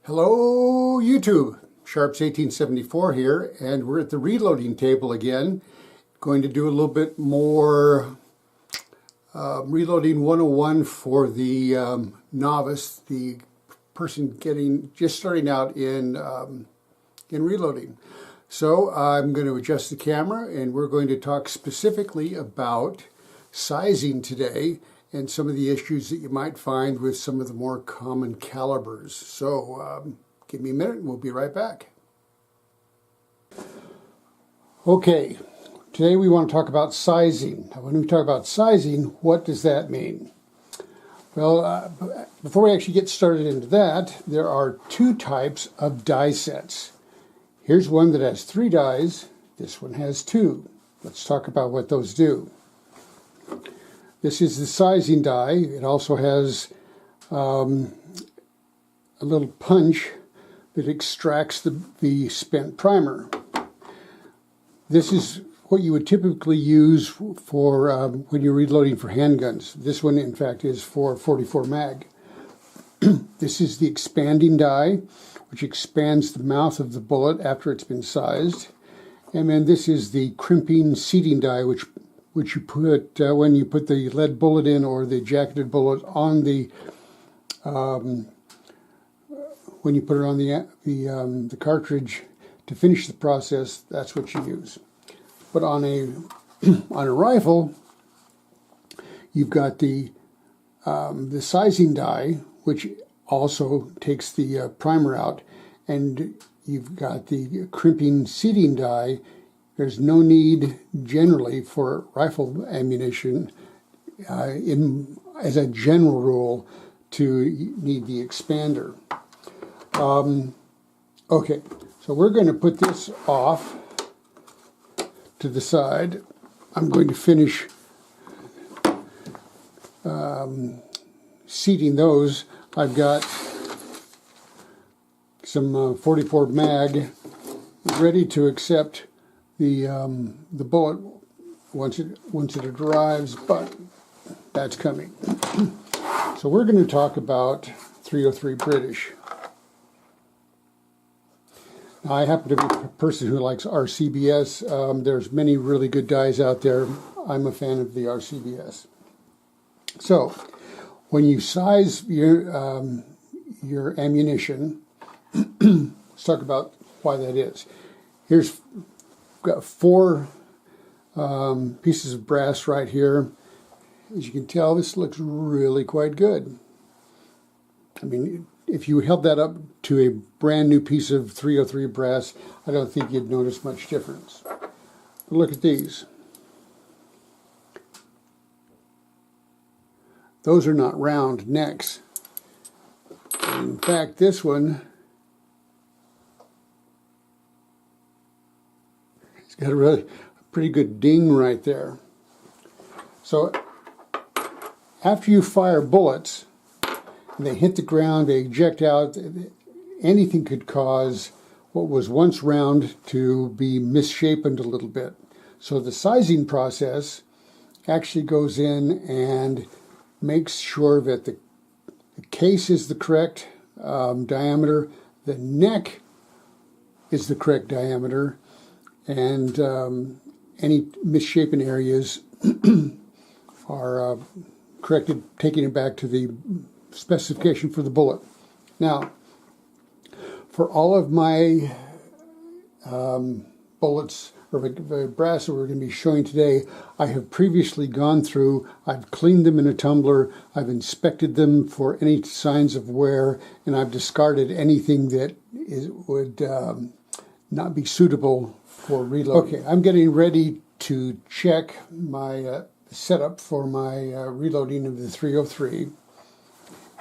Hello YouTube, Sharps 1874 here, and we're at the reloading table again. Going to do a little bit more reloading 101 for the novice, the person just starting out in reloading. So I'm going to adjust the camera and we're going to talk specifically about sizing today and some of the issues that you might find with some of the more common calibers. So give me a minute and we'll be right back. Okay, today we want to talk about sizing. Now, when we talk about sizing, what does that mean? Well, before we actually get started into that, there are two types of die sets. Here's one that has 3 dies, this one has 2. Let's talk about what those do. This is the sizing die. It also has a little punch that extracts the spent primer. This is what you would typically use for when you're reloading for handguns. This one, in fact, is for 44 mag. This is the expanding die, which expands the mouth of the bullet after it's been sized. And then this is the crimping seating die, which you put when you put the lead bullet in or the jacketed bullet on the when you put it on the cartridge to finish the process. That's what you use. But on a on a rifle, you've got the sizing die, which also takes the primer out, and you've got the crimping seating die. There's no need generally for rifle ammunition as a general rule to need the expander. Okay, so we're going to put this off to the side. I'm going to finish seating those. I've got some 44 mag ready to accept the bullet once it arrives, but that's coming. So we're going to talk about 303 British. Now, I happen to be a person who likes RCBS. There's many really good dies out there. I'm a fan of the RCBS. So when you size your ammunition, let's talk about why that is. Here's got 4 pieces of brass right here. As you can tell, this looks really quite good. I mean, if you held that up to a brand new piece of 303 brass, I don't think you'd notice much difference. But look at these. Those are not round necks. In fact, this one, it's got a pretty good ding right there. So after you fire bullets and they hit the ground, they eject out, anything could cause what was once round to be misshapen a little bit. So the sizing process actually goes in and makes sure that the case is the correct diameter, the neck is the correct diameter, and any misshapen areas are corrected, taking it back to the specification for the bullet. Now, for all of my bullets or brass that we're going to be showing today, I have previously gone through, I've cleaned them in a tumbler, I've inspected them for any signs of wear, and I've discarded anything that would not be suitable for reloading. Okay, I'm getting ready to check my setup for my reloading of the 303.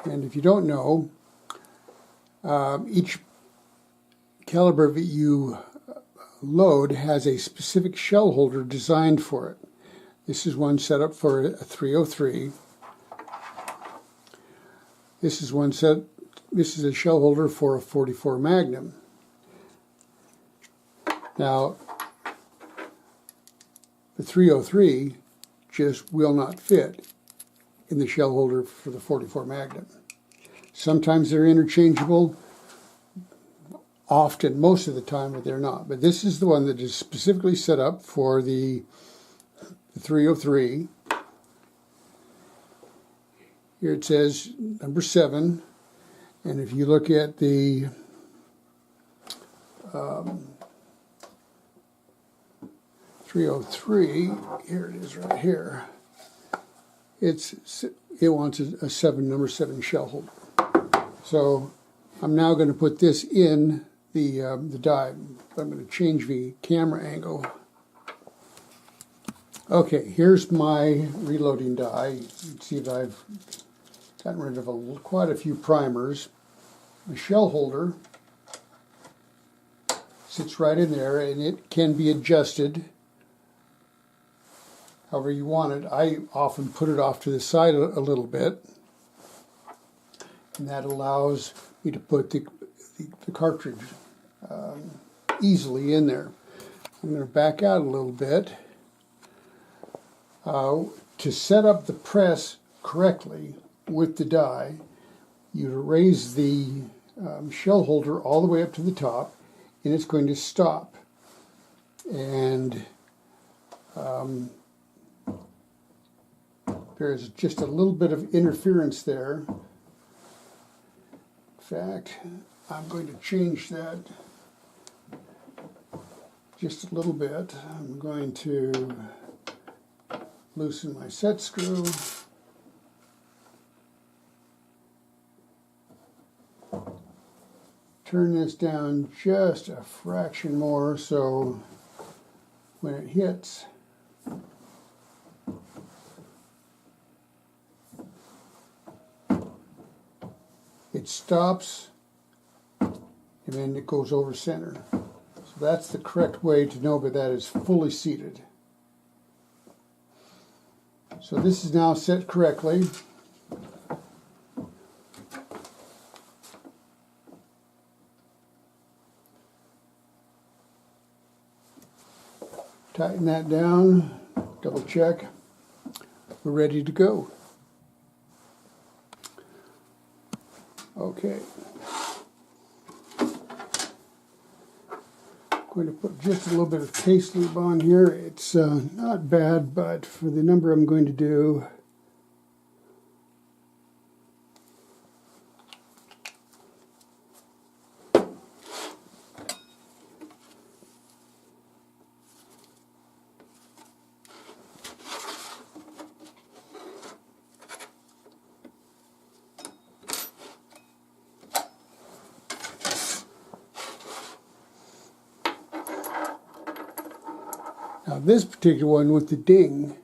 And if you don't know, each caliber that you load has a specific shell holder designed for it. This is one set up for a 303. This is a shell holder for a 44 Magnum. Now, the 303 just will not fit in the shell holder for the 44 Magnum. Sometimes they're interchangeable. often, most of the time, but they're not. But this is the one that is specifically set up for the 303. Here it says number 7, and if you look at the um, 303, here it is right here. It wants a number 7 shell holder. So I'm now going to put this in the die. I'm going to change the camera angle. Okay, here's my reloading die. You can see that I've gotten rid of quite a few primers. The shell holder sits right in there, and it can be adjusted however you want it. I often put it off to the side a little bit, and that allows me to put the cartridge easily in there. I'm going to back out a little bit. To set up the press correctly with the die, you raise the shell holder all the way up to the top, and it's going to stop. And there's just a little bit of interference there. In fact, I'm going to change that just a little bit. I'm going to loosen my set screw. Turn this down just a fraction more so when it hits, it stops and then it goes over center. So that's the correct way to know that that is fully seated. So this is now set correctly. Tighten that down, double check. We're ready to go. Okay. I'm going to put just a little bit of case lube on here. It's not bad, but for the number I'm going to do, now this particular one with the ding,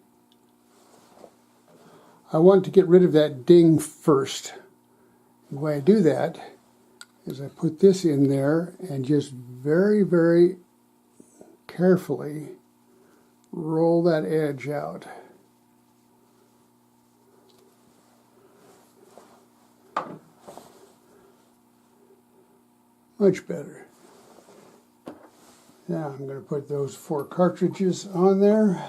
I want to get rid of that ding first. The way I do that is I put this in there and just very, very carefully roll that edge out. Much better. Now I'm going to put those 4 cartridges on there.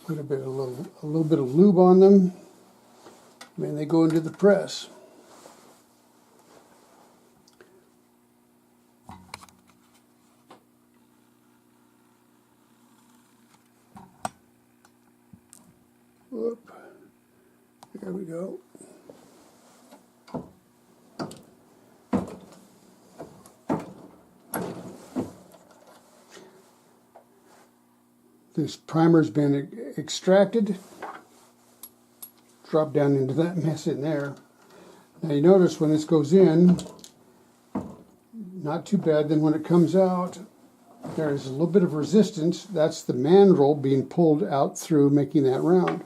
Put a little bit of lube on them, and then they go into the press. Whoop. There we go. This primer's been extracted. Drop down into that mess in there. Now you notice when this goes in, not too bad. Then when it comes out, there's a little bit of resistance. That's the mandrel being pulled out through, making that round.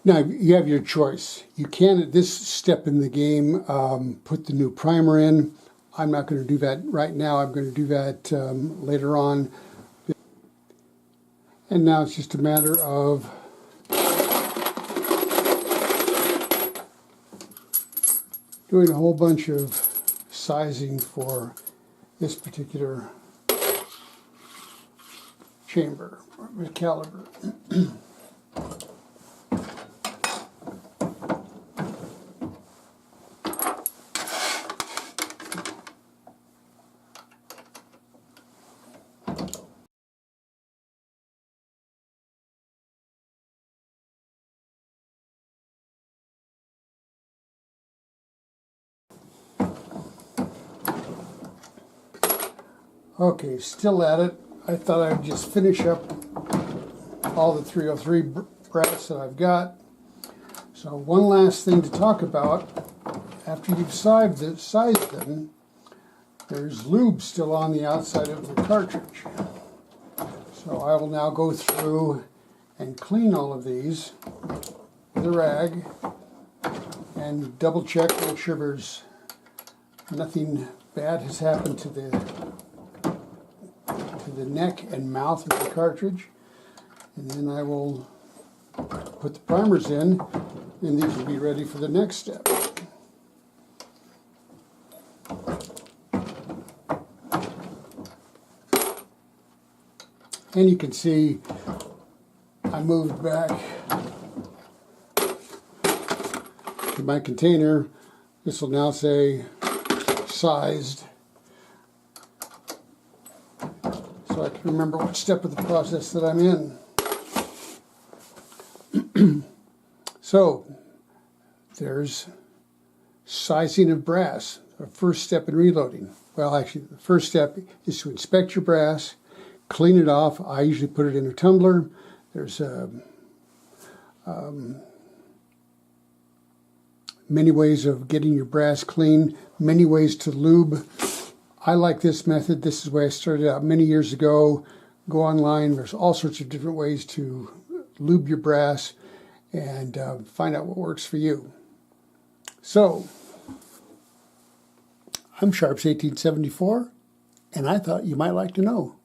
Now, you have your choice. You can, at this step in the game, put the new primer in. I'm not going to do that right now. I'm going to do that later on. And now it's just a matter of doing a whole bunch of sizing for this particular chamber, or caliber. Okay, still at it. I thought I'd just finish up all the 303 brass that I've got. So one last thing to talk about. After you've sized them, there's lube still on the outside of the cartridge. So I will now go through and clean all of these with a rag and double check, make sure there's nothing bad has happened to the neck and mouth of the cartridge. And then I will put the primers in, and these will be ready for the next step. And you can see I moved back to my container. This will now say sized, so I can remember what step of the process that I'm in. So there's sizing of brass, our first step in reloading. Well, actually, the first step is to inspect your brass, clean it off. I usually put it in a tumbler. There's many ways of getting your brass clean, many ways to lube. I like this method. This is where I started out many years ago. Go online. There's all sorts of different ways to lube your brass and find out what works for you. So, I'm Sharps 1874, and I thought you might like to know.